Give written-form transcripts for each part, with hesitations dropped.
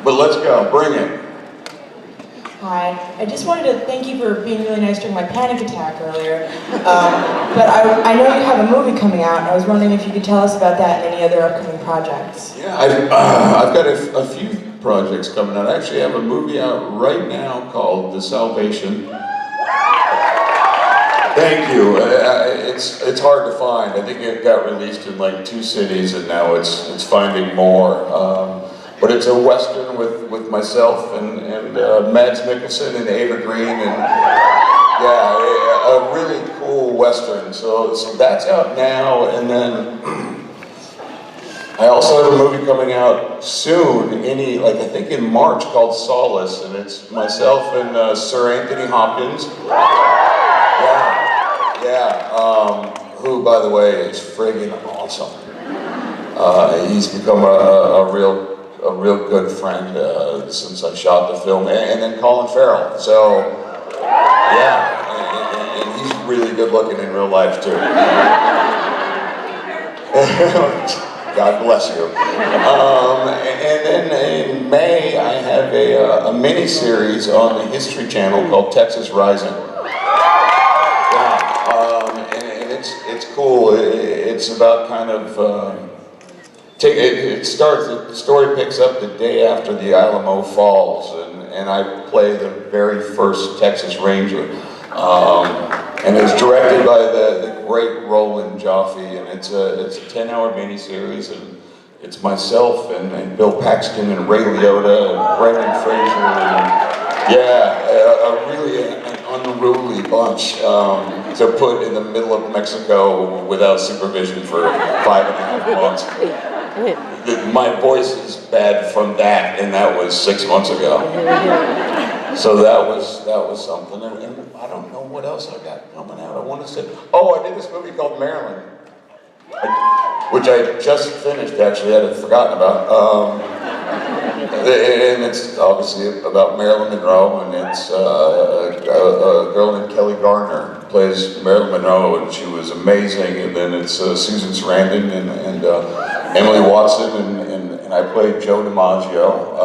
But let's go, bring it. Hi, I just wanted to thank you for being really nice during my panic attack earlier. But I know you have a movie coming out, and I was wondering if you could tell us about that and any other upcoming projects. Yeah, I've got a few projects coming out. I actually have a movie out right now called The Salvation. Thank you. It's hard to find. I think it got released in like 2 cities, and now it's finding more. But it's a Western with myself and Mads Mikkelsen and Ava Green, and yeah, a really cool Western. So that's out now, and then I also have a movie coming out soon, I think in March, called Solace, and it's myself and Sir Anthony Hopkins. Who, by the way, is friggin' awesome. He's become a real good friend since I shot the film, and then Colin Farrell. So, yeah, and he's really good looking in real life too. God bless you. And then in May, I have a mini-series on the History Channel called Texas Rising. It's cool. It's about kind of the story picks up the day after the Alamo Falls, and I play the very first Texas Ranger, and it's directed by the great Roland Joffe, and it's a 10-hour miniseries, and it's myself and Bill Paxton and Ray Liotta and Brendan Fraser, and a really unruly bunch to put in the middle of Mexico without supervision for 5.5 months. My voice is bad from that, and that was 6 months ago. So that was something, and I don't know what else I got coming out. I want to say, I did this movie called Marilyn, which I just finished, actually. I had forgotten about. And it's obviously about Marilyn Monroe, and it's a girl named Kelly Garner who plays Marilyn Monroe, and she was amazing. And then it's Susan Sarandon and Emily Watson, and I played Joe DiMaggio.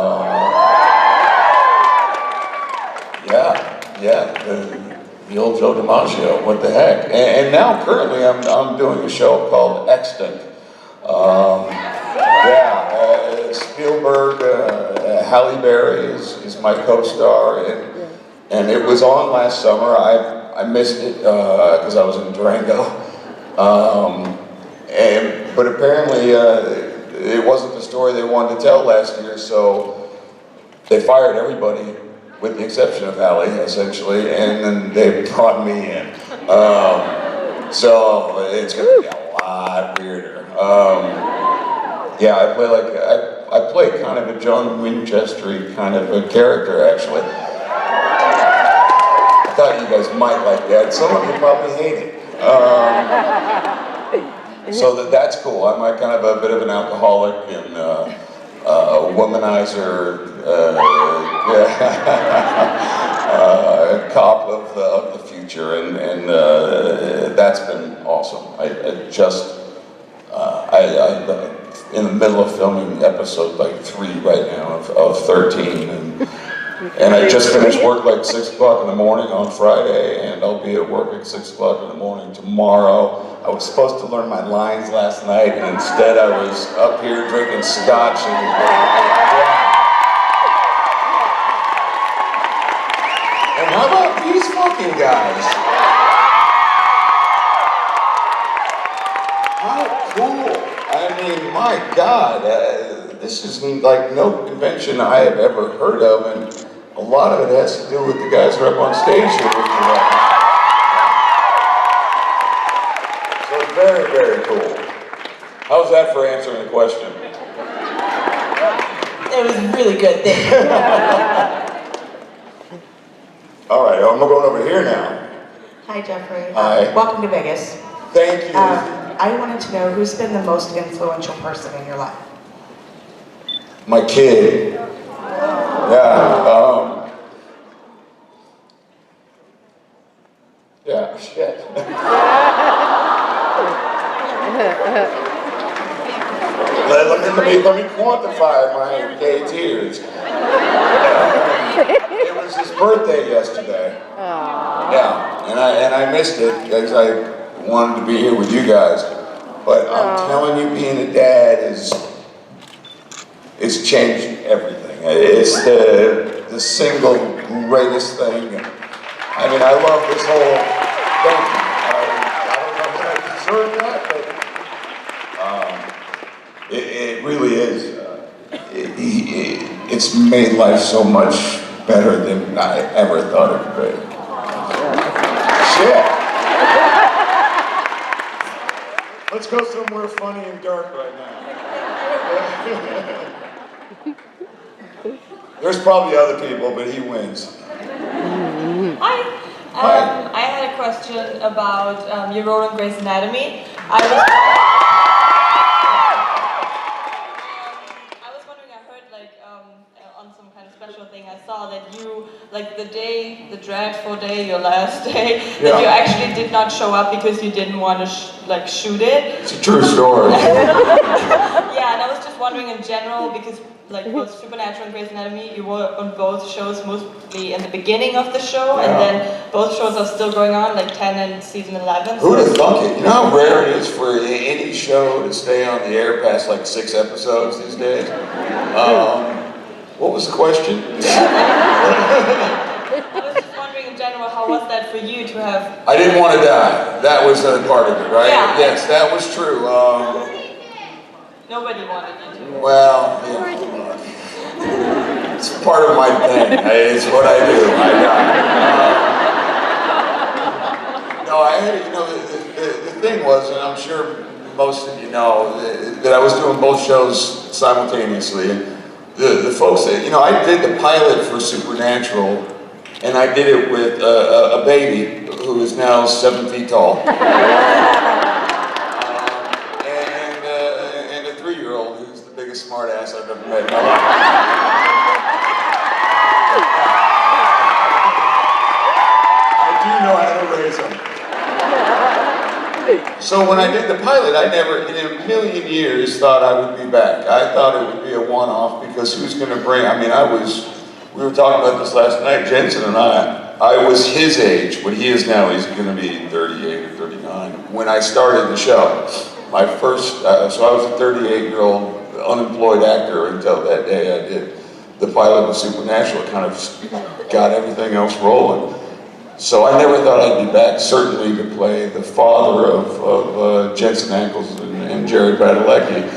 The old Joe DiMaggio, what the heck. And now currently I'm doing a show called Extant. Spielberg, Halle Berry is my co-star, and it was on last summer. I missed it because I was in Durango, but apparently it wasn't the story they wanted to tell last year, so they fired everybody with the exception of Halle, essentially, and then they brought me in. So it's going to be a lot weirder. I play kind of a John Winchester-y kind of a character, actually. I thought you guys might like that. Some of you probably hate it. So that's cool. I'm kind of a bit of an alcoholic and a womanizer, cop of the future, and that's been awesome. I'm in the middle of filming episode 3 right now of 13, and I just finished work 6 o'clock in the morning on Friday, and I'll be at work at 6 o'clock in the morning tomorrow. I was supposed to learn my lines last night, and instead I was up here drinking scotch and how about these fucking guys? How cool! I mean, my God, this is like no convention I have ever heard of, and a lot of it has to do with the guys who are up on stage here with me right now. So very, very cool. How's that for answering the question? It was really good, thank you. All right, I'm going over here now. Hi, Jeffrey. Hi. Welcome to Vegas. Thank you. I wanted to know who's been the most influential person in your life? My kid. Shit. Let me quantify my KT years. It was his birthday yesterday. Yeah, and I missed it because I wanted to be here with you guys. But I'm telling you, being a dad it's changed everything. It's the single greatest thing. I mean, I love this whole thing. I don't know if I deserve that, but it really is. It's made life so much better than I ever thought it could be. Shit. Let's go somewhere funny and dark right now. There's probably other people, but he wins. Hi. Hi. I had a question about your role in Grey's Anatomy. I was wondering, I heard like on some kind of special thing, I saw that you, like the dreadful day, your last day, that you actually did not show up because you didn't want to shoot it. It's a true story. Yeah, and I was just wondering in general, because like both Supernatural and Grey's Anatomy, you were on both shows mostly in the beginning of the show, and then both shows are still going on, like 10 and season 11. Who'd have thunk it? You know how rare it is for any show to stay on the air past like 6 episodes these days? What was the question? I was just wondering in general, how was that for you to have... I didn't want to die. That was a part of it, right? Yeah. Yes, that was true. Nobody wanted you to. Well, it's part of my thing. It's what I do. I die. No, I had, the thing was, and I'm sure most of you know, that I was doing both shows simultaneously. The folks that, I did the pilot for Supernatural, and I did it with a baby who is now 7 feet tall. And a 3-year-old who's the biggest smartass I've ever met in my life. I do know how to raise them. So when I did the pilot, I never in a million years thought I would be back. I thought it would be a one-off because who's going to bring, we were talking about this last night, Jensen and I was his age, what he is now, he's going to be 38 or 39, when I started the show. My first, so I was a 38-year-old unemployed actor until that day I did the pilot of Supernatural. It kind of got everything else rolling. So I never thought I'd be back, certainly to play the father of Jensen Ackles and Jared Padalecki.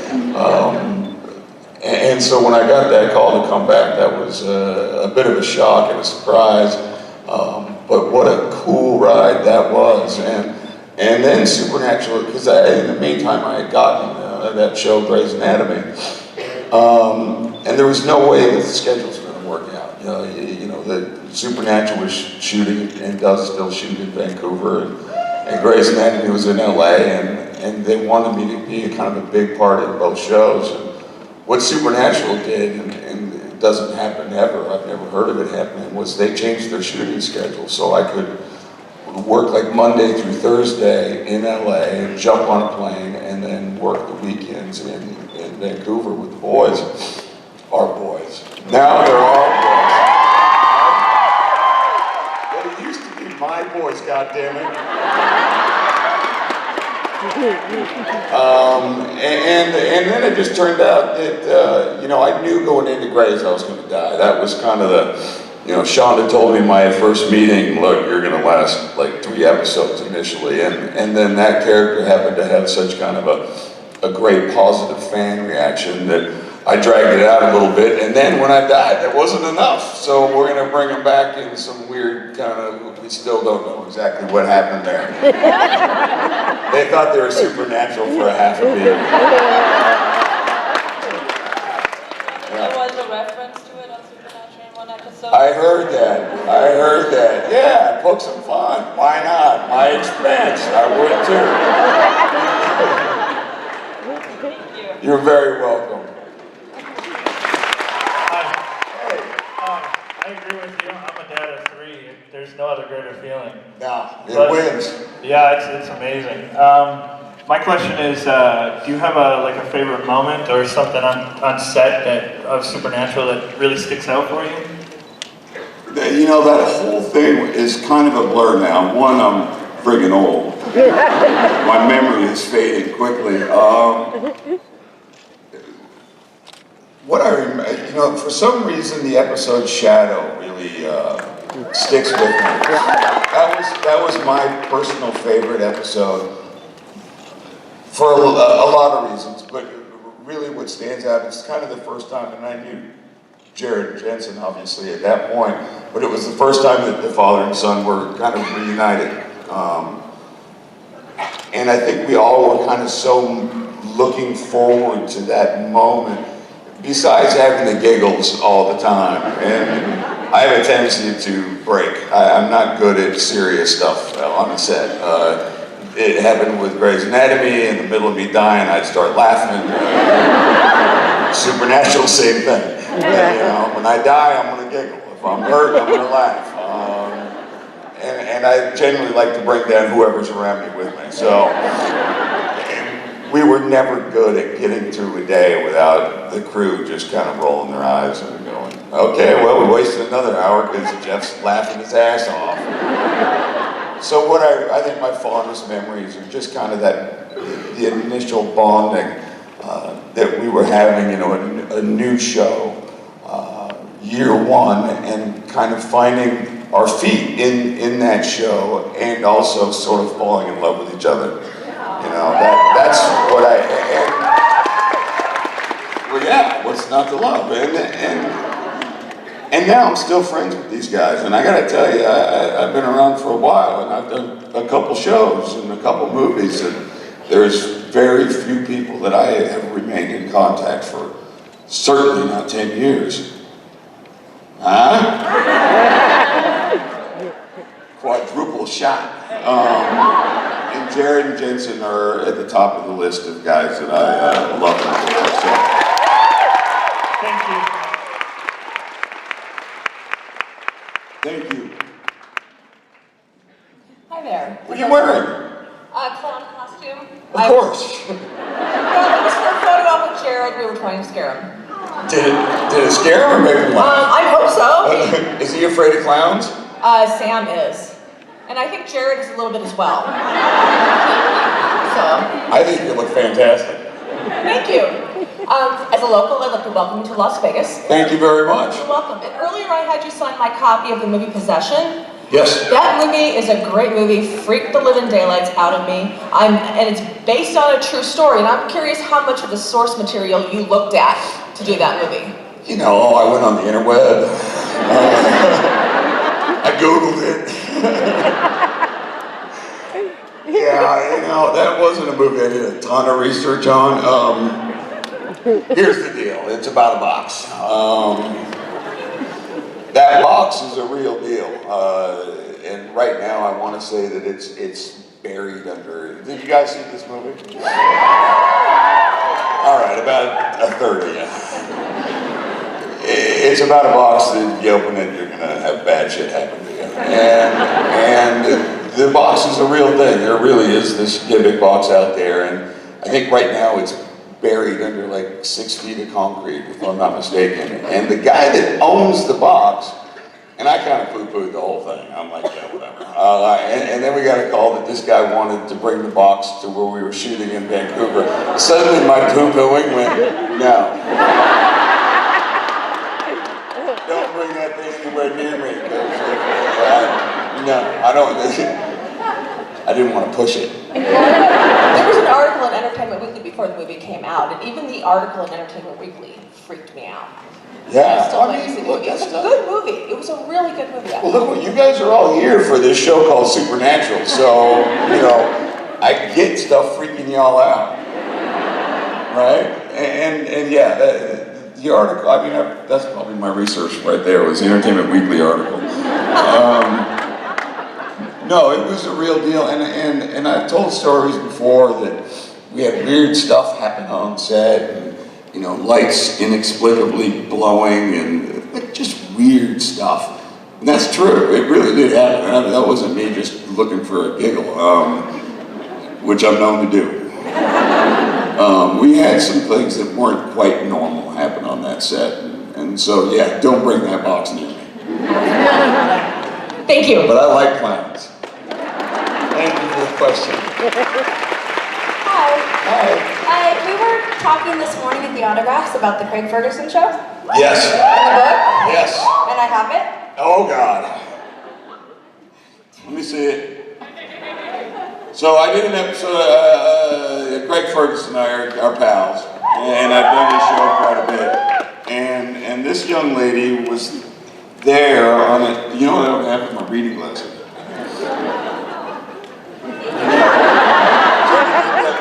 And so when I got that call to come back, that was a bit of a shock and a surprise. But what a cool ride that was. And then Supernatural, because in the meantime I had gotten that show, Grey's Anatomy. And there was no way that the schedules were going to work out. The Supernatural was shooting and does still shoot in Vancouver, and Grey's Anatomy was in LA, and they wanted me to be kind of a big part in both shows. And what Supernatural did, and it doesn't happen ever, I've never heard of it happening, was they changed their shooting schedule so I could work like Monday through Thursday in LA and jump on a plane and then work the weekends in Vancouver with the boys, our boys. Now they're our boys. But it used to be my boys, goddammit. And then it just turned out that, I knew going into Grey's I was going to die. That was kind of the, Shonda told me in my first meeting, look, you're going to last like 3 episodes initially. And then that character happened to have such kind of a great positive fan reaction that I dragged it out a little bit. And then when I died, that wasn't enough. So we're going to bring him back in some weird kind of, we still don't know exactly what happened there. They thought they were Supernatural for a half a beat. There was a reference to it on Supernatural in one episode. I heard that. Yeah, poke some fun. Why not? My expense. I would too. Thank you. You're very welcome. I agree with you. I'm a dad of 3. There's no other greater feeling. No, it But- wins. Yeah, it's amazing. My question is, do you have a favorite moment or something on set of Supernatural that really sticks out for you? You know, that whole thing is kind of a blur now. One, I'm friggin' old. My memory is fading quickly. What I remember, you know, for some reason the episode Shadow really sticks with me. That was my personal favorite episode for a lot of reasons, but really what stands out, it's kind of the first time, and I knew Jared Jensen obviously at that point, but it was the first time that the father and son were kind of reunited. And I think we all were kind of so looking forward to that moment, besides having the giggles all the time. And I have a tendency to break. I'm not good at serious stuff on the set. It happened with Grey's Anatomy. In the middle of me dying, I'd start laughing. Supernatural, same thing. You know, when I die, I'm gonna giggle. If I'm hurt, I'm gonna laugh. And I genuinely like to bring down whoever's around me with me. So, we were never good at getting through a day without the crew just kind of rolling their eyes and going, okay, well, we wasted another hour because Jeff's laughing his ass off. So what I think my fondest memories are just kind of the initial bonding that we were having, you know, a new show, year one, and kind of finding our feet in that show, and also sort of falling in love with each other. You know, that's what well, yeah, what's not to love? And now I'm still friends with these guys, and I gotta tell you, I've been around for a while, and I've done a couple shows and a couple movies, and there's very few people that I have remained in contact for, certainly not 10 years. Huh? Quadruple shot. And Jared and Jensen are at the top of the list of guys that I love. Thank you. Thank you. Hi there. What are you wearing? Clown costume. Of course. Well, it was for a photo op with Jared. We were trying to scare him. Did it scare him or make him laugh? I hope so. Is he afraid of clowns? Sam is. And I think Jared is a little bit as well. So. I think you look fantastic. Thank you. As a local, I'd like to welcome you to Las Vegas. Thank you very much. You're welcome. And earlier I had you sign my copy of the movie Possession. Yes. That movie is a great movie, freaked the living daylights out of me. And it's based on a true story, and I'm curious how much of the source material you looked at to do that movie. You know, I went on the interweb. I Googled it. Yeah, you know, that wasn't a movie I did a ton of research on. Here's the deal, it's about a box. That box is a real deal. And right now I want to say that it's buried under, did you guys see this movie? All right, about a third of you. It's about a box that you open it, you're gonna have bad shit happen to you. And the box is a real thing. There really is this gimmick box out there, and I think right now it's buried under like 6 feet of concrete, if I'm not mistaken. And the guy that owns the box, and I kind of poo-pooed the whole thing. I'm like, yeah, whatever. And then we got a call that this guy wanted to bring the box to where we were shooting in Vancouver. Suddenly my poo-pooing went, no. Don't bring that thing anywhere near me. No, I didn't want to push it. There was an article in Entertainment Weekly before the movie came out, and even the article in Entertainment Weekly freaked me out. Yeah, Still like to see the movie. It was a good movie. It was a really good movie. Well, look, you guys are all here for this show called Supernatural, so, you know, I get stuff freaking y'all out, right? And yeah, the article, I mean, that's probably my research right there, was the Entertainment Weekly article. No, it was a real deal, and I've told stories before that we had weird stuff happen on set, and, you know, lights inexplicably blowing, and just weird stuff. And that's true, it really did happen. I mean, that wasn't me just looking for a giggle, which I'm known to do. we had some things that weren't quite normal happen on that set. And so, yeah, don't bring that box near me. Thank you. But I like clowns. Thank you for the question. Hi. Hi. We were talking this morning at the autographs about the Craig Ferguson show. Yes. In the book. Yes. And I have it. Oh, God. Let me see it. So I did an episode, Craig Ferguson and I are pals, and I've done this show quite a bit. And this young lady was there on it. You know what I don't have is my reading glasses.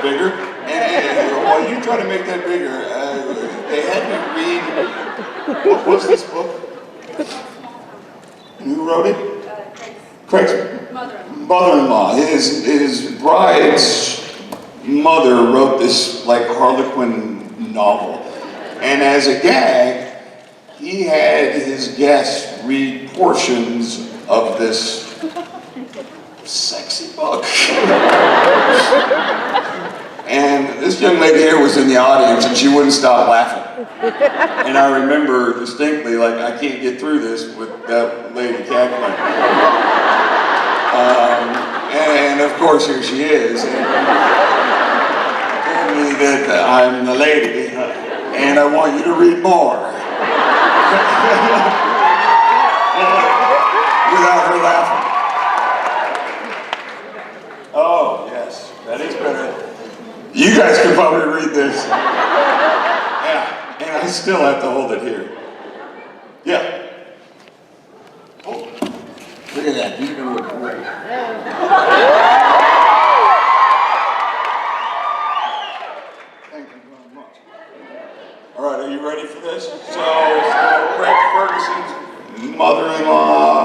Bigger, and while you try to make that bigger, they had me read, what was this book? And who wrote it? Craig's mother-in-law. His bride's mother wrote this like Harlequin novel. And as a gag, he had his guests read portions of this sexy book. And this young lady here was in the audience and she wouldn't stop laughing. And I remember distinctly, like, I can't get through this with that lady cackling. And of course, here she is. And told me that I'm the lady and I want you to read more. Without her laughing. Oh, yes, that is better. You guys could probably read this. Yeah, and I still have to hold it here. Yeah. Oh, look at that. You're gonna look great. Thank you very much. All right, are you ready for this? So Craig Ferguson's mother-in-law,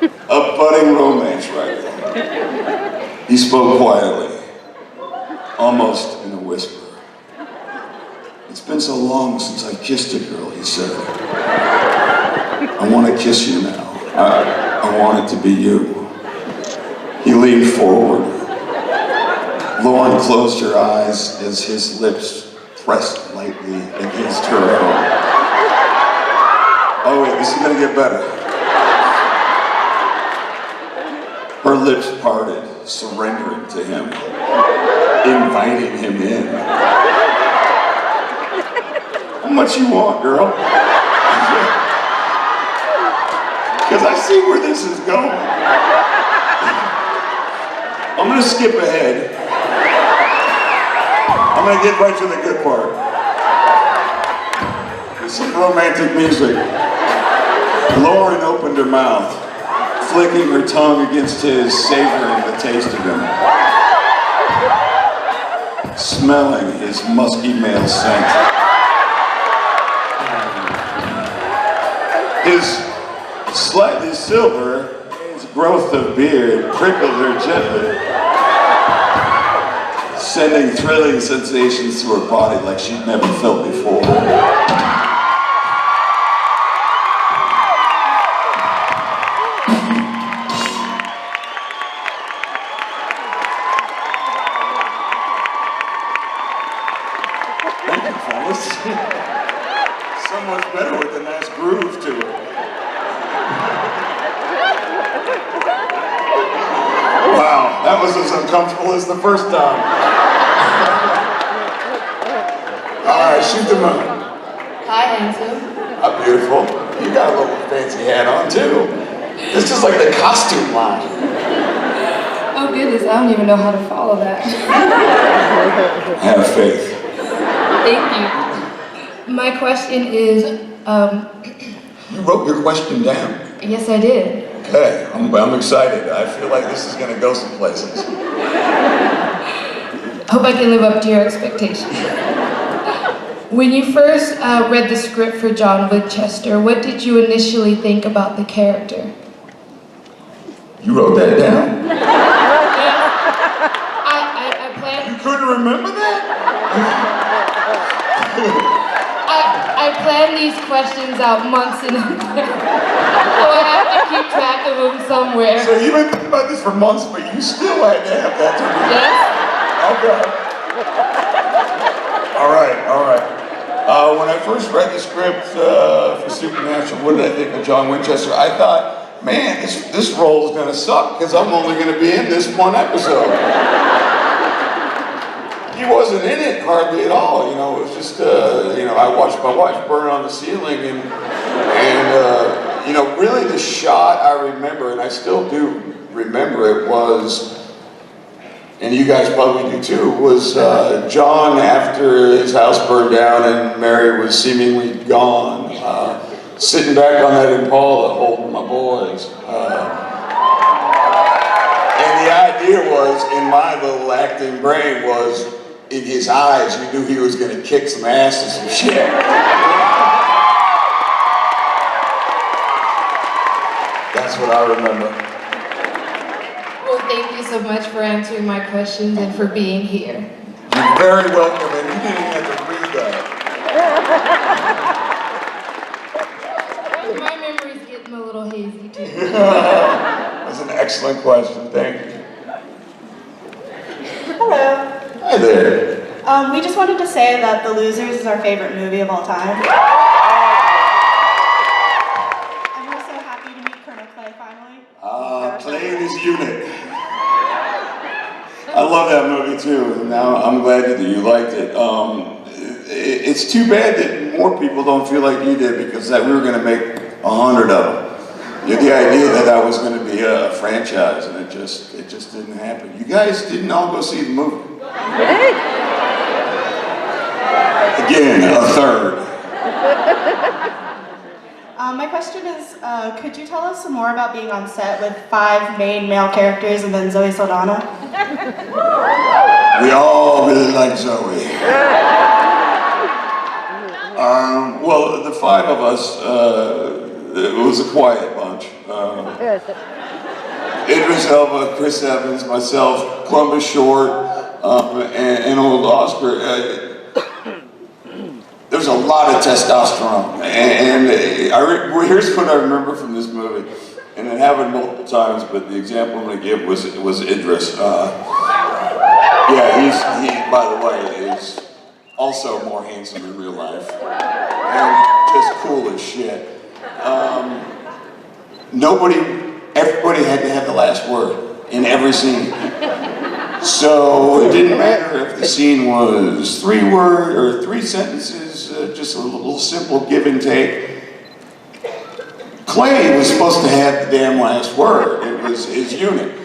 a budding romance writer. He spoke quietly, almost in a whisper. It's been so long since I kissed a girl, he said. I want to kiss you now. I want it to be you. He leaned forward. Lauren closed her eyes as his lips pressed lightly against her own. Oh wait, this is gonna get better. Her lips parted, surrendering to him, inviting him in. How much you want, girl? Because I see where this is going. I'm gonna skip ahead. I'm gonna get right to the good part. There's some romantic music. Lauren opened her mouth, flicking her tongue against his, savoring the taste of him. Smelling his musky male scent. His slightly silver, his growth of beard prickled her gently, sending thrilling sensations to her body like she'd never felt before. Thank you, fellas. So much better with a nice groove to it. Wow, that was as uncomfortable as the first time. All right, shoot the moon. Hi, handsome. How beautiful. You got a little fancy hat on too. This is like the costume line. Oh goodness, I don't even know how to follow that. Have faith. Thank you. My question is, You wrote your question down. yes I did. Okay, I'm excited. I feel like this is gonna go some places. Hope I can live up to your expectations. When you first read the script for John Winchester, what did you initially think about the character? You wrote that down? I planned. You couldn't remember that? I planned these questions out months in advance, so I have to keep track of them somewhere. So you've been thinking about this for months, but you still had to have that to read. Yes. Okay. All right. When I first read the script for Supernatural, what did I think of John Winchester? I thought, man, this role is going to suck because I'm only going to be in this one episode. He wasn't in it hardly at all. You know, it was just, I watched my wife burn on the ceiling and really the shot I remember, and I still do remember it, was, and you guys probably do too, was John after his house burned down and Mary was seemingly gone, sitting back on that Impala holding my boys. And the idea was, in my little acting brain, was in his eyes, you knew he was going to kick some ass and some shit. That's what I remember. Well, thank you so much for answering my questions and for being here. You're very welcome, and you didn't have to read that. My memory's getting a little hazy too. That's an excellent question. Thank you. Hello. Hi there. We just wanted to say that The Losers is our favorite movie of all time. And we're so happy to meet Colonel Clay finally. Clay and his unit. I love that movie too, and now I'm glad that you liked it. It's too bad that more people don't feel like you did, because we were going to make 100 of them. You had the idea that I was going to be a franchise, and it just didn't happen. You guys didn't all go see the movie. Again, a third. My question is, could you tell us some more about being on set with 5 main male characters and then Zoe Saldana? We all really like Zoe. Well, the 5 of us, it was a quiet bunch. Idris Elba, Chris Evans, myself, Columbus Short, and old Oscar. There's a lot of testosterone, and here's what I remember from this movie, and it happened multiple times, but the example I'm going to give was Idris. He, by the way, is also more handsome in real life, and just cool as shit. Everybody had to have the last word in every scene. So it didn't matter if the scene was 3 words or 3 sentences, just a little simple give and take. Clay was supposed to have the damn last word. It was his unit.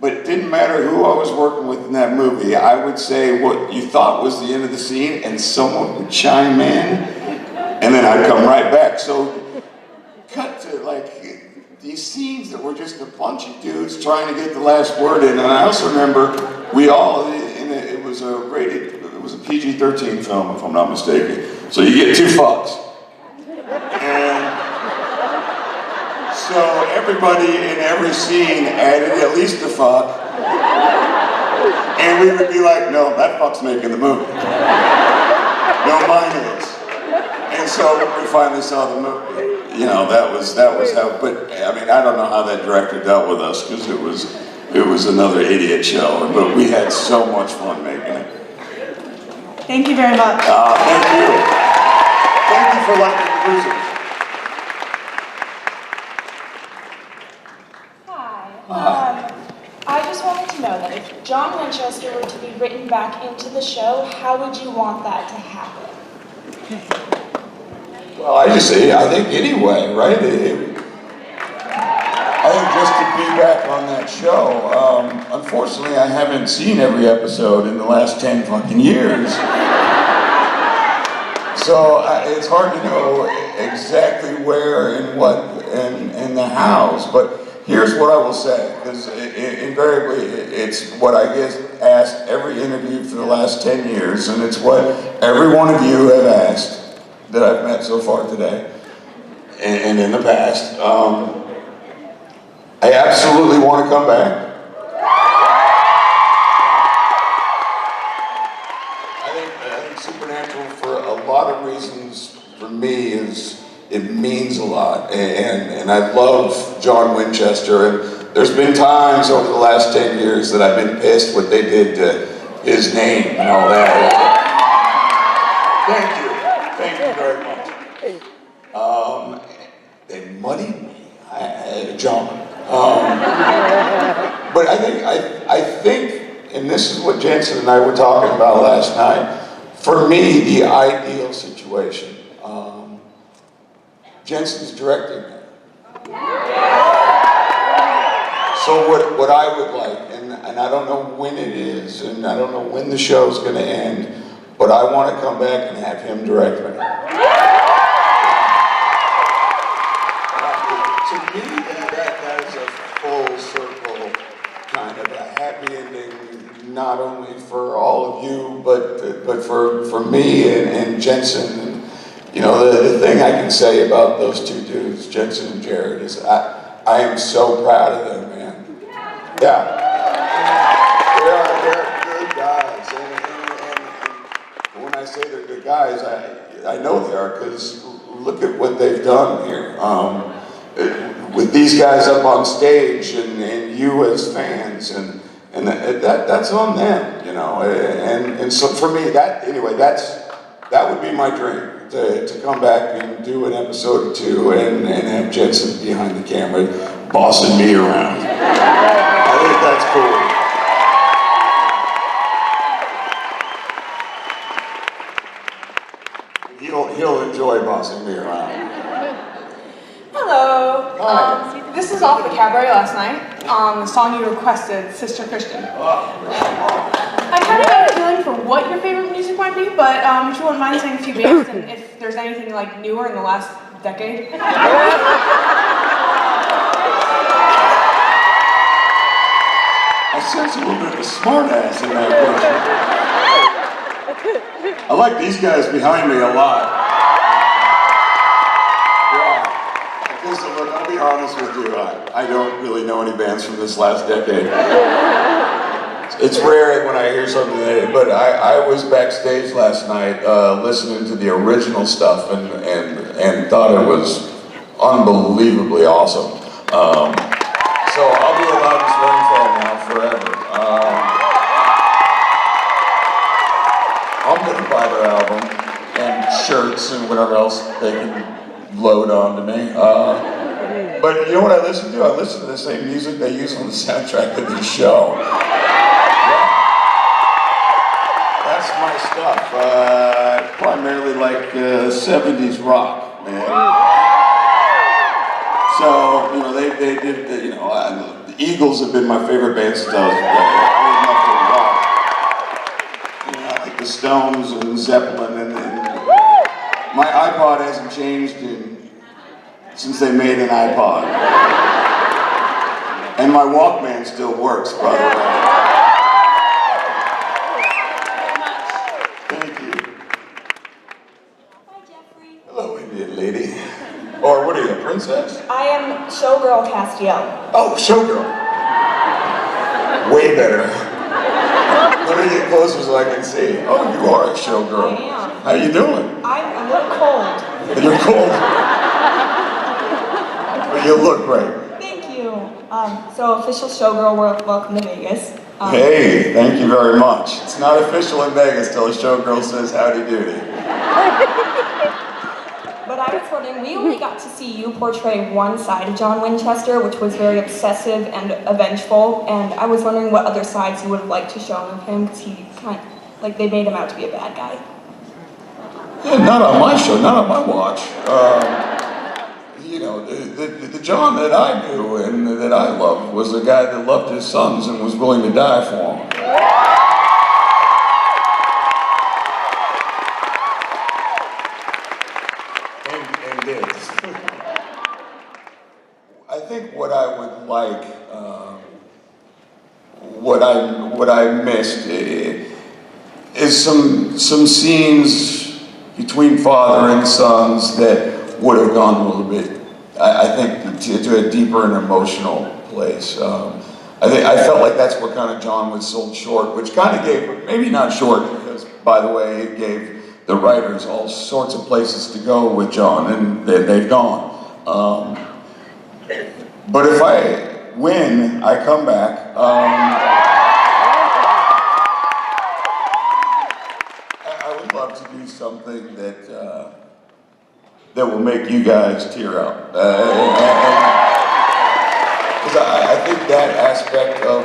But it didn't matter who I was working with in that movie. I would say what you thought was the end of the scene, and someone would chime in, and then I'd come right back. So cut to these scenes that were just a bunch of dudes trying to get the last word in. And I also remember it was a PG-13 film, if I'm not mistaken. So you get 2 fucks. And so everybody in every scene added at least a fuck. And we would be like, no, that fuck's making the movie. No, mine is. And so when we finally saw the movie, that was how, but I mean, I don't know how that director dealt with us, because it was another idiot show, but we had so much fun making it. Thank you very much. Thank you. Thank you for liking the Losers. Hi. I just wanted to know that if John Winchester were to be written back into the show, how would you want that to happen? Well, I think anyway, right? I think just to be back on that show, unfortunately I haven't seen every episode in the last 10 fucking years. So it's hard to know exactly where and what and the hows, but here's what I will say, because invariably it's what I get asked every interview for the last 10 years, and it's what every one of you have asked that I've met so far today, and in the past. I absolutely want to come back. I think Supernatural, for a lot of reasons, for me, it means a lot, and I love John Winchester, and there's been times over the last 10 years that I've been pissed what they did to his name and all that. Thank you very much. They muddied me, John. But I think, and this is what Jensen and I were talking about last night, for me, the ideal situation, Jensen's directing it. So what I would like, and I don't know when it is, and I don't know when the show's gonna end, but I want to come back and have him direct me. To me, that is a full circle, kind of a happy ending, not only for all of you, but for me and Jensen. And, you know, the thing I can say about those two dudes, Jensen and Jared, is I am so proud of them, man. Yeah. They're good guys. And when I say they're good guys, I know they are, because look at what they've done here. With these guys up on stage and you as fans, and that's on them, you know. And so for me, that would be my dream, to come back and do an episode or two and have Jensen behind the camera bossing me around. I think that's cool. He'll enjoy bossing me around. Hello. Hi. This is off the cabaret last night. The song you requested, Sister Christian. I kind of got a feeling for what your favorite music might be, but if you wouldn't mind saying a few bands and if there's anything like newer in the last decade. I sense a little bit of a smart ass in that question. I like these guys behind me a lot. Because look, I'll be honest with you, I don't really know any bands from this last decade. It's rare when I hear something, but I was backstage last night listening to the original stuff and thought it was unbelievably awesome. So I'll be a Loudest Swing fan now forever. I'm gonna buy their album and shirts and whatever else they can load onto me. But you know what I listen to? I listen to the same music they use on the soundtrack of the show. That's my stuff. Primarily like 70s rock, man. So, you know, they did, you know, the Eagles have been my favorite band since I was old enough to rock. You know, I like the Stones and Zeppelin, and my iPod hasn't changed since they made an iPod. And my Walkman still works, by the way. Thank you. Hi, Jeffrey. Hello, Indian lady. Or what are you, a princess? I am Showgirl Castiel. Oh, showgirl. Way better. Let me get closer so I can see. Oh, you are a showgirl. I am. How you doing? I'm a little cold. You're cold. But you look great. Thank you. So official Showgirl, welcome to Vegas. Hey, thank you very much. It's not official in Vegas till a showgirl says howdy doody. But I was wondering, we only got to see you portray one side of John Winchester, which was very obsessive and vengeful, and I was wondering what other sides you would have liked to show of him, because he kind of, like, they made him out to be a bad guy. Yeah, not on my show, not on my watch. You know, the John that I knew and that I loved was the guy that loved his sons and was willing to die for them. And did. I think what I would like, what I missed is some scenes between father and sons that would have gone a little bit, I think, to a deeper and emotional place. I felt like that's where kind of John was sold short, which kind of gave, maybe not short, because, by the way, it gave the writers all sorts of places to go with John, and they've gone. But if I win, I come back. I would love to do something that that will make you guys tear up. Because I think that aspect of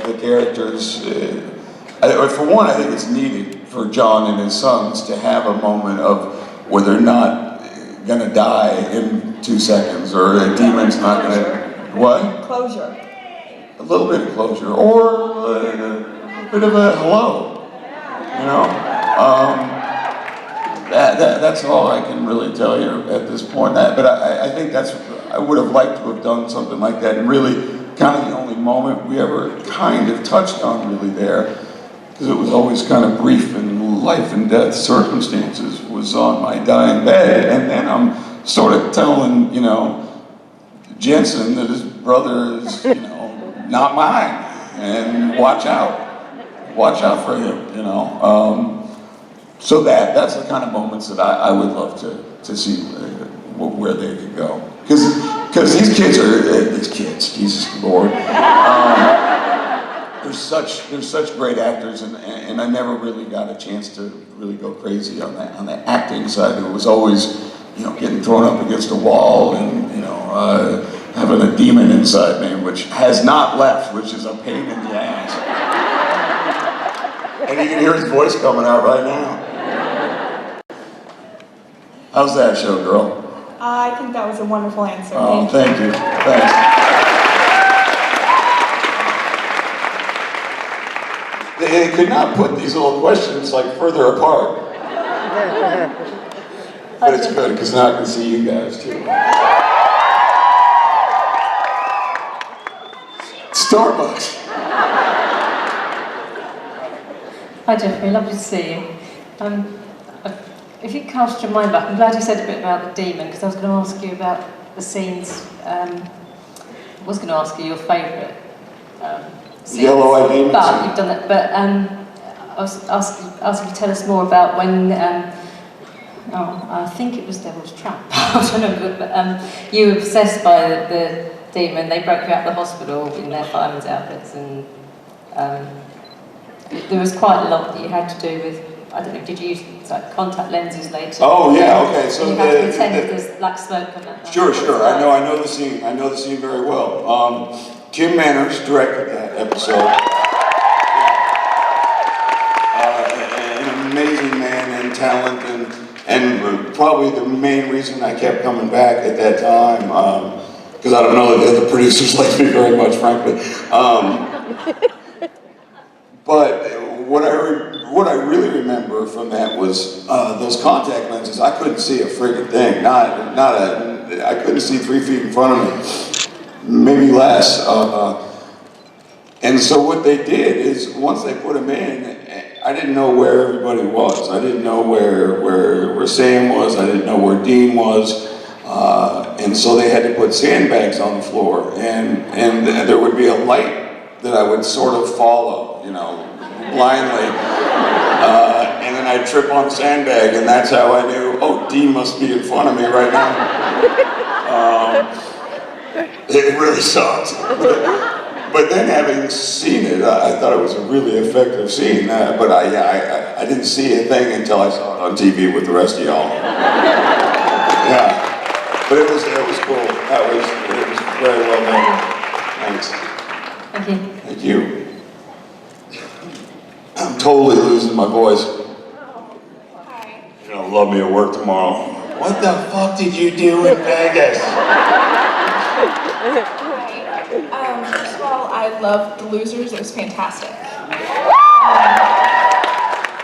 the characters, for one, I think it's needed for John and his sons to have a moment of where they're not gonna die in 2 seconds, or a demon's not gonna, what? Closure. A little bit of closure, or a bit of a hello, you know? That's all I can really tell you at this point. But I think I would have liked to have done something like that, and really kind of the only moment we ever kind of touched on really there, because it was always kind of brief and life and death circumstances, was on my dying bed, and then I'm sort of telling, you know, Jensen that his brother is, you know, not mine, and watch out for him, you know. So that's the kind of moments that I would love to see where they could go, because these kids, Jesus Lord, they're such great actors, and I never really got a chance to really go crazy on the acting side. It was always, you know, getting thrown up against a wall, and you know, having a demon inside me, which has not left, which is a pain in the ass. And you can hear his voice coming out right now. How's that show, girl? I think that was a wonderful answer. Oh, thank you. Thanks. They could not put these little questions like further apart. But it's good, because now I can see you guys too. Starbucks. Hi Jeffrey, lovely to see you. If you cast your mind back, I'm glad you said a bit about the demon, because I was going to ask you about the scenes. I was going to ask you your favourite scenes. Yellow-eyed demon. But you've done that. But I was asking you to tell us more about when. I think it was Devil's Trap. I don't know, but you were possessed by the demon. They broke you out of the hospital in their fireman's outfits, and there was quite a lot that you had to do with. I don't know, did you use like contact lenses later? Oh yeah, okay. So you had to pretend that there's black smoke coming out. Sure. I know the scene. I know the scene very well. Kim Manners directed that episode. An amazing man and talent, and probably the main reason I kept coming back at that time, because I don't know that the other producers liked me very much, frankly. But what I really remember from that was those contact lenses. I couldn't see a friggin' thing. I couldn't see 3 feet in front of me, maybe less. And so what they did is, once they put them in, I didn't know where everybody was. I didn't know where Sam was. I didn't know where Dean was. And so they had to put sandbags on the floor, and there would be a light that I would sort of follow, you know, blindly. And then I'd trip on the sandbag, and that's how I knew, oh, Dean must be in front of me right now. It really sucked. But then, having seen it, I thought it was a really effective scene. But I didn't see a thing until I saw it on TV with the rest of y'all. Yeah, but it was cool. It was very well done. Thanks. Thank you. Thank you. I'm totally losing my voice. Hi. You're gonna love me at work tomorrow. What the fuck did you do in Vegas? First of all, I loved The Losers. It was fantastic.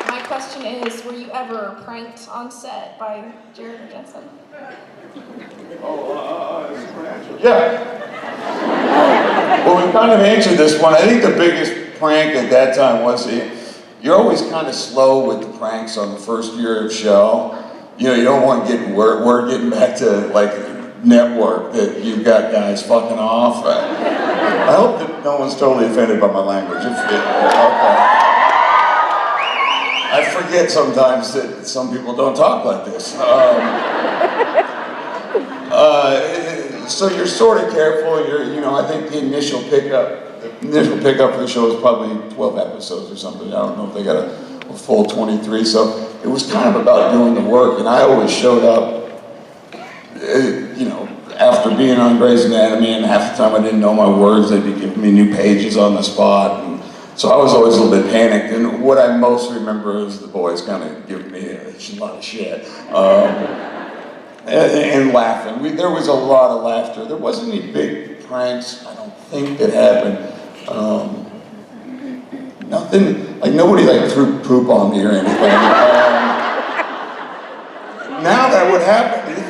My question is, were you ever pranked on set by Jared or Jensen? Yeah. Well, we kind of answered this one. I think the biggest prank at that time was you're always kind of slow with the pranks on the first year of show. You know, you don't want word getting back to like network that you've got guys fucking off. I hope that no one's totally offended by my language. Okay. I forget sometimes that some people don't talk like this. So you're sort of careful. I think the initial pickup for the show is probably 12 episodes or something. I don't know if they got a full 23. So it was kind of about doing the work, and I always showed up, you know, after being on Grey's Anatomy, and half the time I didn't know my words, they'd be giving me new pages on the spot, and so I was always a little bit panicked, and what I most remember is the boys kind of giving me a lot of shit, and laughing. There was a lot of laughter. There wasn't any big pranks, I don't think, that happened. Nothing, like nobody like threw poop on me or anything. Now that would happen. You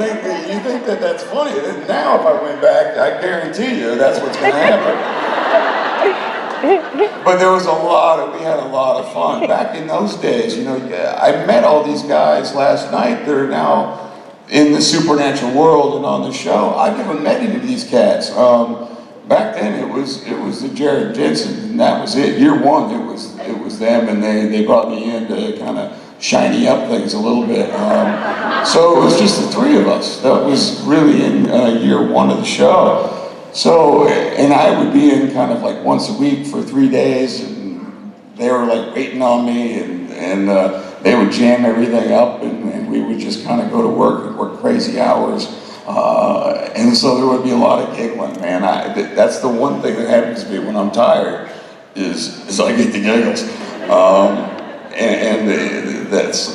think that that's funny. Now if I went back, I guarantee you that's what's going to happen. But there was we had a lot of fun. Back in those days, you know, I met all these guys last night. They're now in the supernatural world and on the show. I've never met any of these cats. Back then it was the Jared Jensen, and that was it. Year one, it was them, and they brought me in to kind of shiny up things a little bit. So it was just the three of us. That was really in year one of the show. So, and I would be in kind of like once a week for 3 days, and they were like waiting on me, and they would jam everything up, and we would just kind of go to work and work crazy hours. And so there would be a lot of giggling, man. That's the one thing that happens to me when I'm tired, is I get the giggles.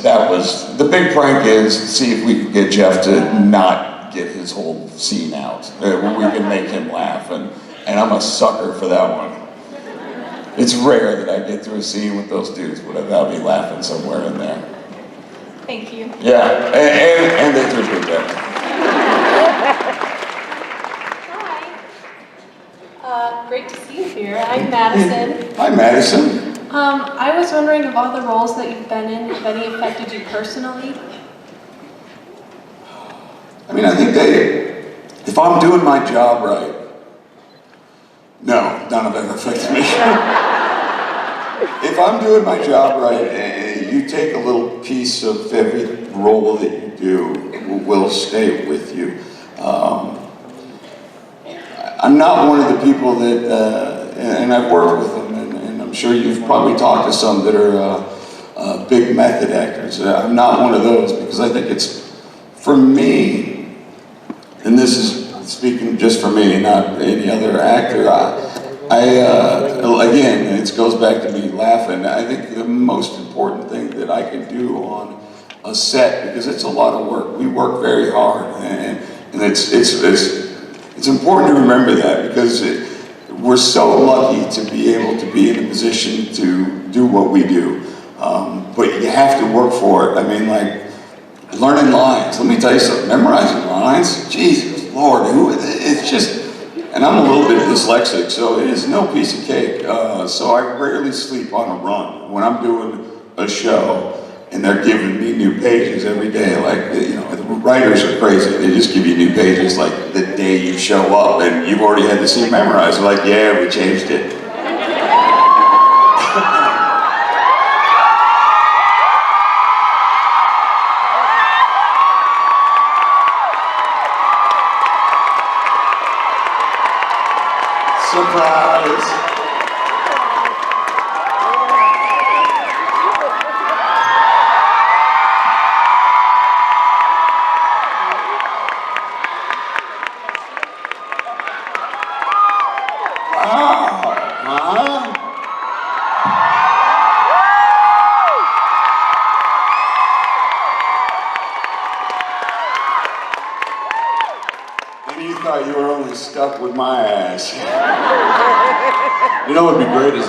That was, the big prank is see if we could get Jeff to not get his whole scene out. We can make him laugh, and I'm a sucker for that one. It's rare that I get through a scene with those dudes without me laughing somewhere in there. Thank you. Yeah, and they threw poop at me. Hi. Great to see you here. I'm Madison. Hi, Madison. I was wondering, of all the roles that you've been in, have any affected you personally? I mean, I think if I'm doing my job right, no, none of them affects me. If I'm doing my job right, you take a little piece of every role that you do, will stay with you. I'm not one of the people that, and I've worked with them, and I'm sure you've probably talked to some that are big method actors. I'm not one of those, because I think it's, for me, and this is speaking just for me, not any other actor, again, it goes back to me laughing. I think the most important thing that I can do on a set, because it's a lot of work. We work very hard, and it's important to remember that, because we're so lucky to be able to be in a position to do what we do. But you have to work for it. I mean, like, learning lines. Let me tell you something, memorizing lines, Jesus Lord, it's just, and I'm a little bit dyslexic, so it is no piece of cake. So I rarely sleep on a run. When I'm doing a show, and they're giving me new pages every day, like, you know, the writers are crazy. They just give you new pages like the day you show up, and you've already had the scene memorized. They're like, yeah, we changed it. Surprise! And you thought you were only stuck with my ass. You know what would be great is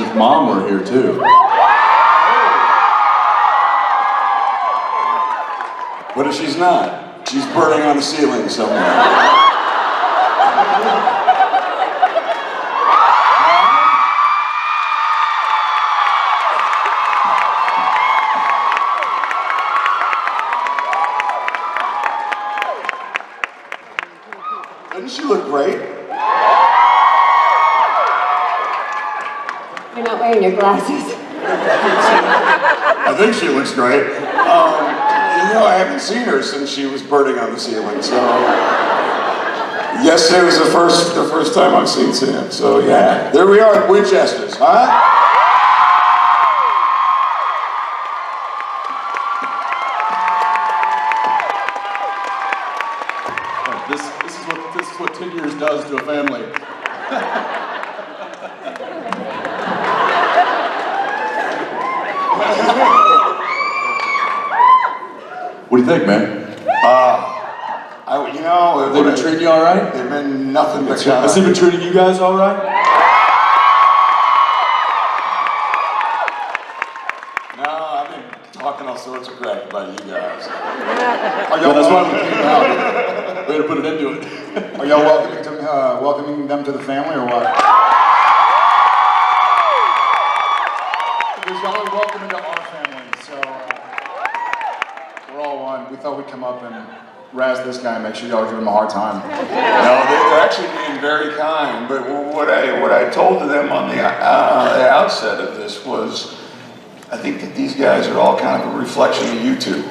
if Mom were here too. What if she's not? She's burning on the ceiling somewhere. Doesn't she look great? You're not wearing your glasses. I think she looks great. You know, I haven't seen her since she was burning on the ceiling, so... Yesterday was the first time I've seen Sam, so yeah. There we are at Winchester's, huh? This is what 10 years does to a family. What do you think, man? You know, They've been treating you all right? They've been nothing but Has he been treating you guys all right? No, I've been talking all sorts of crap about you guys. Yeah, that's why we came out. We had to put an end to it. Are y'all welcoming them to the family or what? Because y'all are welcome into our family, so we're all one. We thought we'd come up and razz this guy and make sure y'all give him a hard time. No, they're actually being very kind, but what I told to them on the outset of this was, I think that these guys are all kind of a reflection of you two. And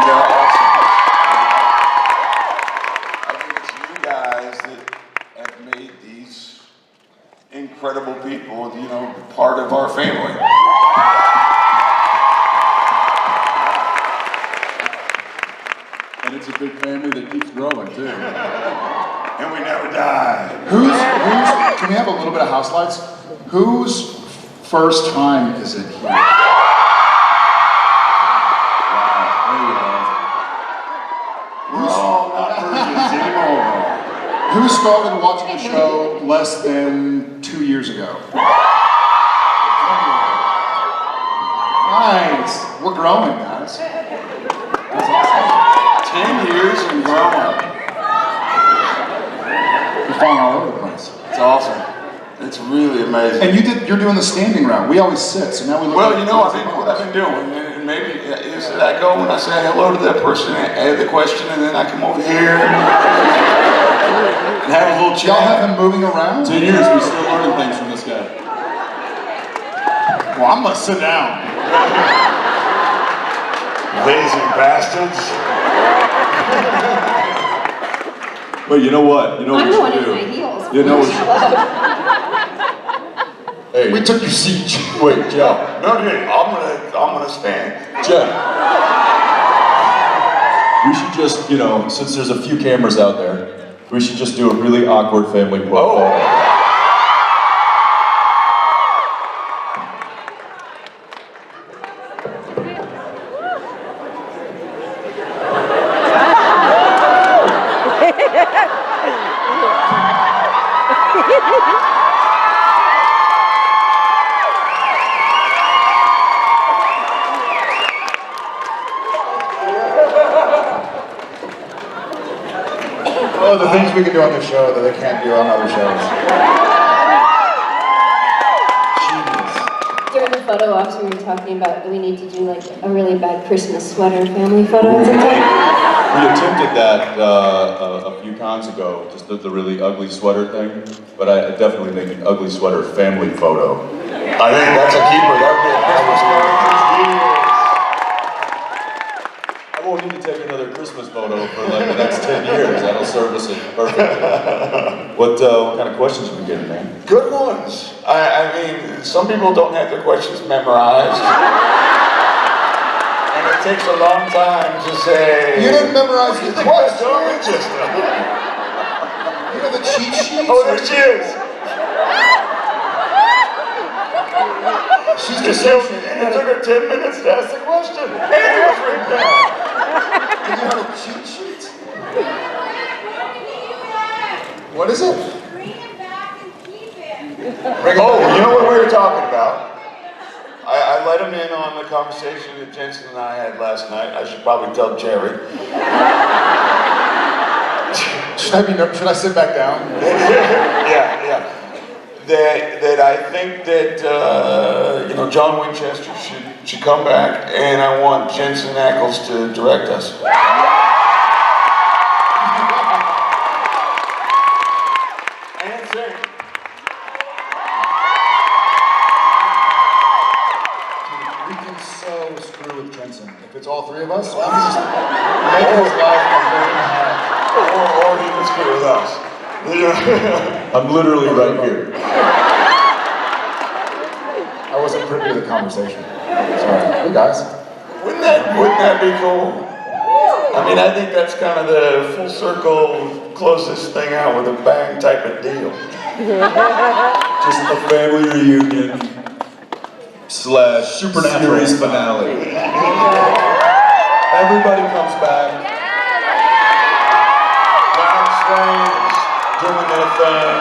they're awesome. I think it's you guys that have made these incredible people, you know, part of our family. And it's a big family that keeps growing, too. And we never die. Can we have a little bit of house lights? Whose first time is it here? Wow, there you go. We're all not virgins anymore. Who started watching the show less than 2 years ago? Nice. We're growing, guys. That's awesome. 10 years and growing. You're falling all over the place. It's awesome. It's really amazing. And you're doing the standing route. We always sit, so now we look. Well, you know, what I've been doing, and maybe is that I go and I say hello to that person, and the question, and then I come over here and have a little chat. Y'all have him moving around? 10 years, we still learning things from this guy. Well, I'm gonna sit down. Lazy bastards. Wait, you know what? You know what I'm we going should in do? my heels. You know what? Hey, We took your seat. wait, Jeff. No, dude, I'm gonna stand. Jeff. We should just, you know, since there's a few cameras out there, we should just do a really awkward family photo. Oh, the things we can do on the show that they can't do on other shows. During the photo ops, we were talking about we need to do like a really bad Christmas sweater family photo sometime. We attempted that a few cons ago, just the really ugly sweater thing, but I definitely think an ugly sweater family photo. I think that's a keeper. That would be a Christmas card. I won't need to take another Christmas photo for like the next 10 years. That'll service it perfectly. What kind of questions have we getting, man? Good ones. I mean, some people don't have their questions memorized. And it takes a long time to say... You didn't memorize the question. You know the cheat sheets? Oh, there she is. She's Just just and it took her 10 minutes to ask the question. And it was written down. You know the cheat sheets? What is it? Oh, you know what we were talking about? I let him in on the conversation that Jensen and I had last night. I should probably tell Jerry. Should I sit back down? Yeah. That I think that you know, John Winchester should come back, and I want Jensen Ackles to direct us. And sing. We can so screw with Jensen. If it's all three of us, we can just make his life a living hell. Or he can screw with us. Yeah. I'm literally right here. I wasn't privy to the conversation. Sorry. Hey guys. Wouldn't that be cool? I I mean, I think that's kind of the full circle, close this thing out with a bang type of deal. Just a family reunion / Supernatural series finale. Everybody comes back. John Swain is doing their thing.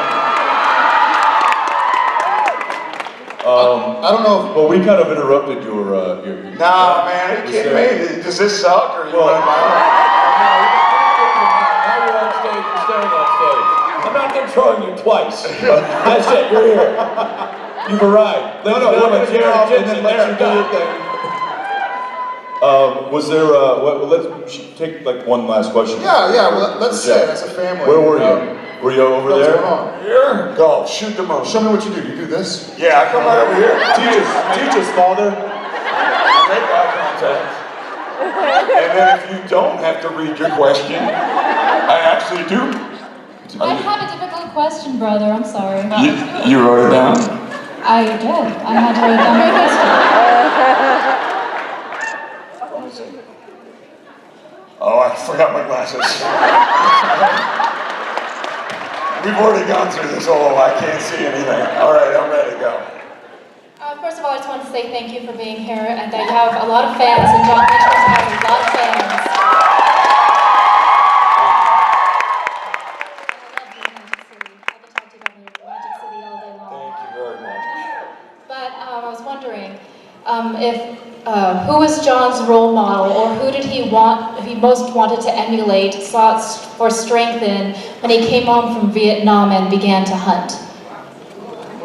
I don't know if, well, we kind of interrupted your Nah, man, are you kidding me? Does this suck or you want my own? Now you're on stage, you're staying on stage. I'm not controlling you twice. That's it, you're here. You've arrived. No, we're going to get off and then let you do your thing. Was there, let's take like one last question. Yeah, well, let's say it as a family. Where were you? Were you over What's there? going on? Here, go, shoot the moon. Show me what you do. You do this? Yeah, I come right over here. Teach us, Father. Make eye contact. And then if you don't have to read your question, I actually do. I have a difficult question, brother. I'm sorry. You wrote it down? I did. I had to write down my question. Oh, I forgot my glasses. We've already gone through this all. I can't see anything. All right, I'm ready to go. First of all, I just want to say thank you for being here and that you have a lot of fans, and John Winchester has a lot of fans. I love being in Magic City. I could talk to you about Magic City all day long. Thank you very much. But I was wondering who was John's role model, or who did he most wanted to emulate, sought for strength in when he came home from Vietnam and began to hunt?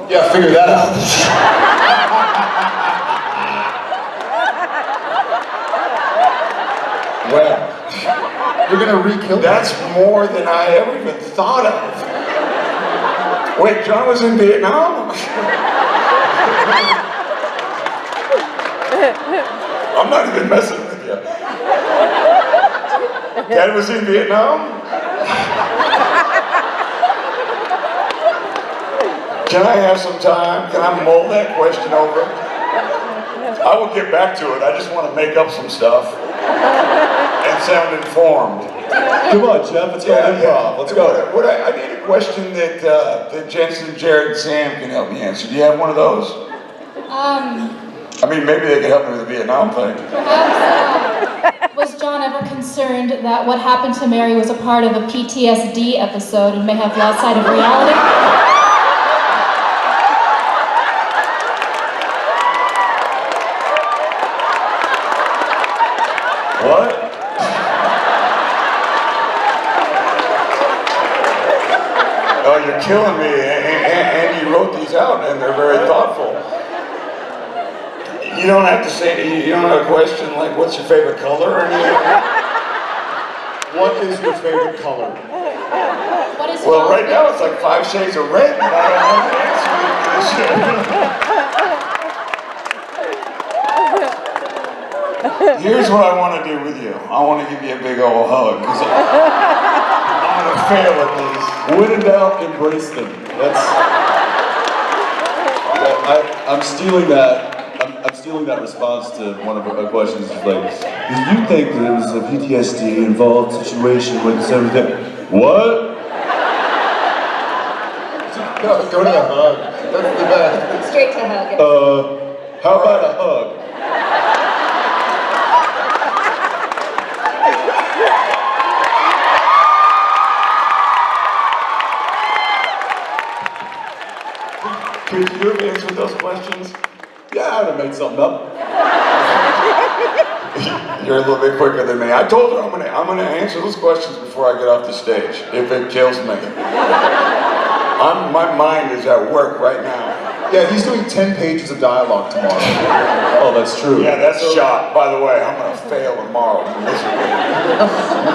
Yeah, figure that out. Well, you're gonna re-kill me. That's more than I ever even thought of. Wait, John was in Vietnam? I'm not even messing with you. Dad was in Vietnam? Can I have some time? Can I mull that question over? I will get back to it. I just want to make up some stuff and sound informed. Come on, Jeff, it's called improv. Let's go. I need a question that Jensen, Jared, and Sam can help me answer. Do you have one of those? I mean, maybe they can help me with the Vietnam thing. Perhaps, was John ever concerned that what happened to Mary was a part of a PTSD episode and may have lost sight of reality? What? Oh, you're killing me. And you wrote these out, and they're very thoughtful. You don't have to say, you don't have a question like, what's your favorite color or anything? What is your favorite color? What is Well, right now it's like 5 shades of red, and I don't know the answer to this. Here's what I want to do with you. I want to give you a big old hug, because I'm going to fail at these. When in doubt, embrace them. I'm stealing that. I'm stealing that response to one of our questions. It's like, did you think that it was a PTSD involved situation with everything? What? No, go to the hug. That's the best. Straight to hug. How about a hug? Could you have answered those questions? Yeah, I would have made something up. You're a little bit quicker than me. I told her I'm gonna answer those questions before I get off the stage, if it kills me. My mind is at work right now. Yeah, he's doing 10 pages of dialogue tomorrow. Oh, that's true. Yeah, that's shot. By the way, I'm gonna fail tomorrow miserably.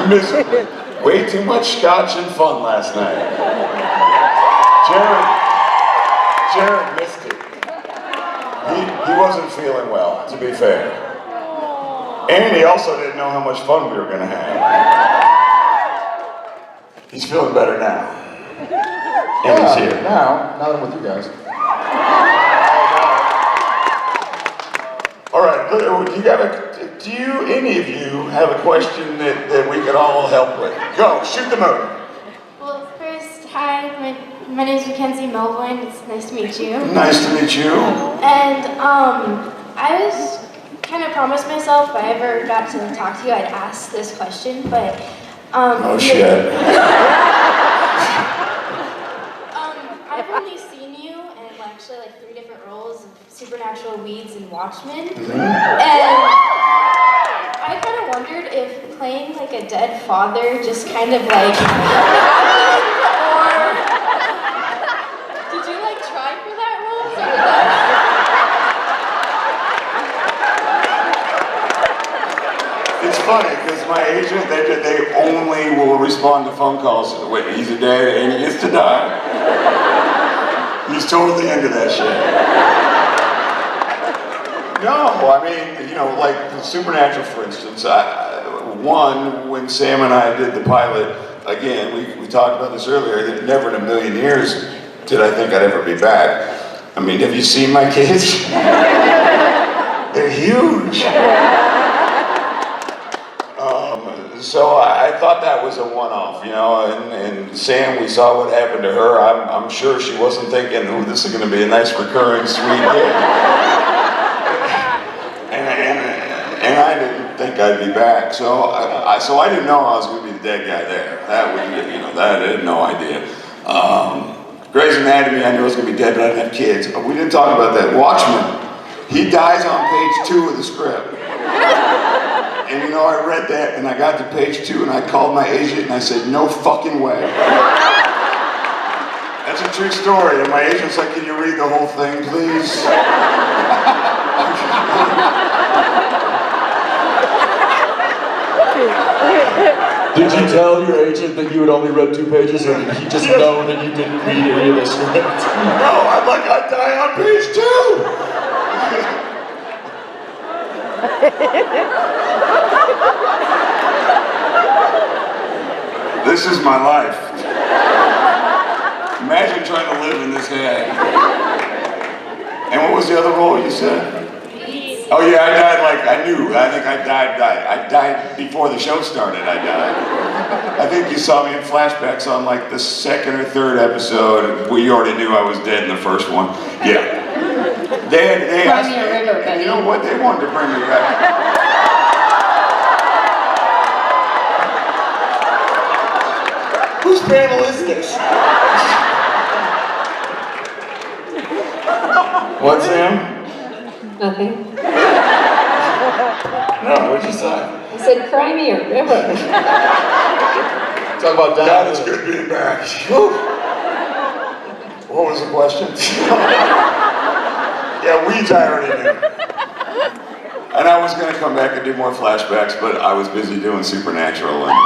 Miserably. Way too much scotch and fun last night. Jared missed it. He wasn't feeling well, to be fair. And he also didn't know how much fun we were gonna have. He's feeling better now. And he's here. Now that I'm with you guys. All right, you gotta do any of you have a question that we could all help with? Go, shoot the moon. Well, first, hi, my name is Mackenzie Melvoin. It's nice to meet you. Nice to meet you. And I was kind of promised myself if I ever got to talk to you, I'd ask this question, but oh shit. I've only seen you in actually like 3 different roles of Supernatural, Weeds, and Watchmen. And I kind of wondered if playing like a dead father just kind of like happened, or did you like try for that role? It's funny because my agent, they only will respond to phone calls. Wait, he's a dead and he gets to die. He's totally into that shit. No, I mean, you know, like Supernatural, for instance. When Sam and I did the pilot, again, we talked about this earlier, that never in a million years did I think I'd ever be back. I mean, have you seen my kids? They're huge. So I thought that was a one-off, you know, and Sam, we saw what happened to her. I'm sure she wasn't thinking, oh, this is going to be a nice recurring sweet hit. And I didn't think I'd be back, so I didn't know I was going to be the dead guy there. That was, you know, that I had no idea. Grey's Anatomy, I knew I was going to be dead, but I didn't have kids. We didn't talk about that. Watchmen, he dies on page 2 of the script. And you know, I read that and I got to page 2 and I called my agent and I said, no fucking way. That's a true story. And my agent's like, can you read the whole thing, please? Did you tell your agent that you had only read 2 pages, or did he just know that you didn't read any of the script? No, I'm like, I die on page 2. This is my life. Imagine trying to live in this head. And what was the other role you said? Oh yeah, I died like I knew. I think I died. I died before the show started. I died. I think you saw me in flashbacks on like the 2nd or 3rd episode. We already knew I was dead in the first one. Yeah. They asked me, and you know what? They wanted to bring me back. Whose panel is this? What, Sam? Nothing. No, what'd you say? I said, cry me a river. Talk about that. God, it's good being back. What was the question? Yeah, Weeds I already knew. And I was going to come back and do more flashbacks, but I was busy doing Supernatural. And...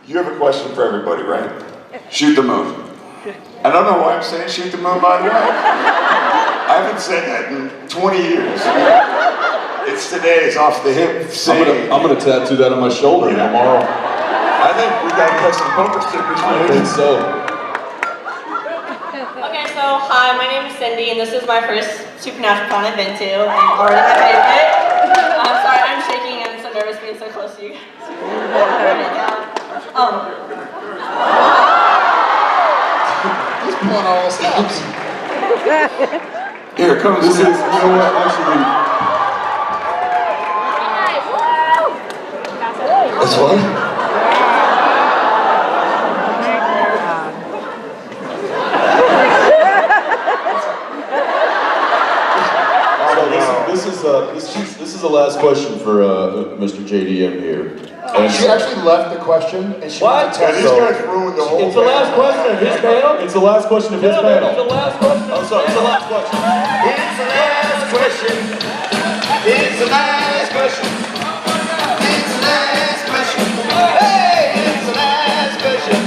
you have a question for everybody, right? Shoot the moon. I don't know why I'm saying shoot the moon, by the way. I haven't said that in 20 years. It's today, it's off the hip. I'm gonna tattoo that on my shoulder tomorrow. I think we gotta get some poker stickers. I think so. Okay, so hi, my name is Cindy, and this is my first Supernatural con I've been to, and already my favorite. I'm sorry, I'm shaking and I'm so nervous being so close to you guys. He's pulling all the stops. Here comes this. You know what? Actually, that's what? This is the last question for Mr. JDM here. And she actually left the question and she what? Yeah, these guys ruined the whole It's the last question of his panel? It's the last question of his panel. It's the last question. Oh, sorry, it's the last question. It's the last question. It's the last question. It's the last question. Hey, it's the last question.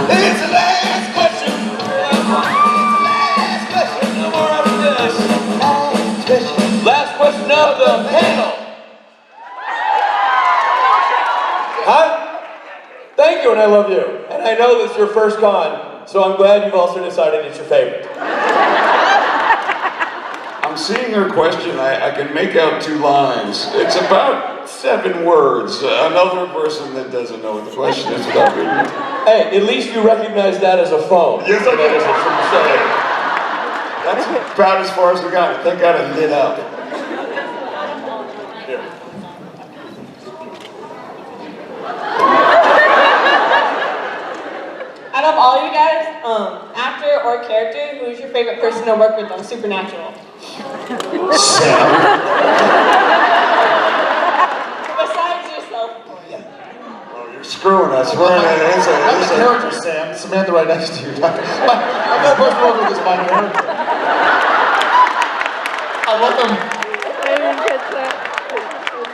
It's the last question. No more after this. Last question of the panel. Huh? Thank you, and I love you. And I know this is your first con. So I'm glad you've also decided it's your favorite. I'm seeing her question. I can make out 2 lines. It's about 7 words. Another person that doesn't know what the question is without reading it. Hey, at least you recognize that as a phone. Yes, I did. That's about as far as we got. Thank God it lit up. Out of all you guys, actor or character, who's your favorite person to work with on Supernatural? Sam. Besides yourself. Oh, you're screwing us. We're in I'm the character, Sam. Samantha right next to you. I'm not supposed to work with this, my character. I let them.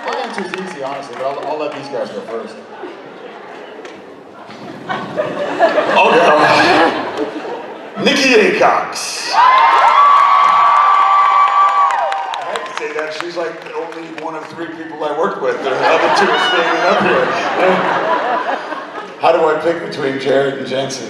My answer's easy, honestly, but I'll let these guys go first. Oh, yeah. Nikki Acox. I hate to say that. She's like only one of 3 people I worked with. The other 2 are standing up here. How do I pick between Jared and Jensen?